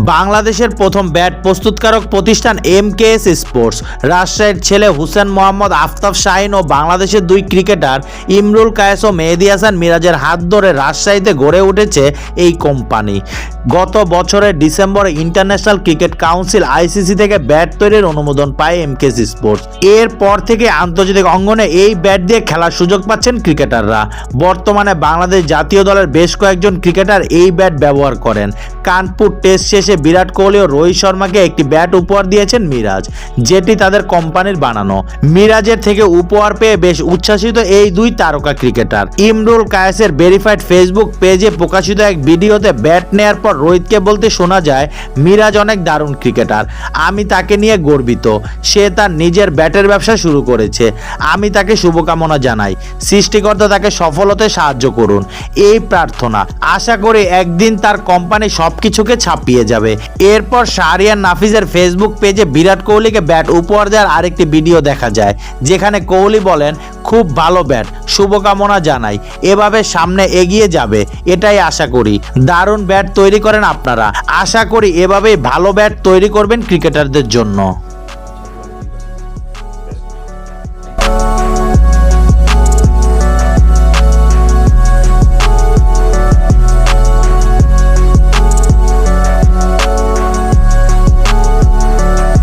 বাংলাদেশের প্রথম ব্যাট প্রস্তুতকারক প্রতিষ্ঠান এমকেএস স্পোর্টস, রাজশাহীর ছেলে হুসেন মোহাম্মদ আফতাব শাহিন ও বাংলাদেশের দুই ক্রিকেটার ইমরুল কায়েস ও মেহেদী হাসান মিরাজের হাত ধরে রাজশাহীতে গড়ে উঠেছে এই কোম্পানি। গত বছরের ডিসেম্বরে ইন্টারন্যাশনাল ক্রিকেট কাউন্সিল আইসিসি থেকে ব্যাট তৈরির অনুমোদন পায় এমকেএস স্পোর্টস। এরপর থেকে আন্তর্জাতিক অঙ্গনে এই ব্যাট দিয়ে খেলার সুযোগ পাচ্ছেন ক্রিকেটাররা। বর্তমানে বাংলাদেশ জাতীয় দলের বেশ কয়েকজন ক্রিকেটার এই ব্যাট ব্যবহার করেন। কানপুর টেস্ট শেষে বিরাট কোহলি ও রোহিত শর্মাকে একটি ব্যাট উপহার দিয়েছেন মিরাজ, যেটি তাদের কোম্পানির বানানো। মিরাজের থেকে উপহার পেয়ে বেশ উচ্ছ্বাসিত এই দুই তারকা ক্রিকেটার। ইমরুল কায়েসের ভেরিফাইড ফেসবুক পেজে প্রকাশিত এক ভিডিওতে ব্যাট নেয়ার পর রোহিতকে বলতে শোনা যায়, মিরাজ অনেক দারুণ ক্রিকেটার, আমি তাকে নিয়ে গর্বিত। সে তার নিজের ব্যাটের ব্যবসা শুরু করেছে, আমি তাকে শুভকামনা জানাই। সৃষ্টিকর্তা তাকে সফল হতে সাহায্য করুন, এই প্রার্থনা। আশা করি একদিন তার কোম্পানি সবকিছুকে ছাপিয়ে যাবে। এরপর শাহরিয়ার নাফিজের ফেসবুক পেজে বিরাট কোহলিকে ব্যাট উপহার দেওয়ার আরেকটি ভিডিও দেখা যায়, যেখানে কোহলি বলেন, খুব ভালো ব্যাট, শুভকামনা জানাই, এভাবে সামনে এগিয়ে যাবে এটাই আশা করি। দারুণ ব্যাট তৈরি করেন আপনারা, আশা করি এভাবেই ভালো ব্যাট তৈরি করবেন ক্রিকেটারদের জন্য।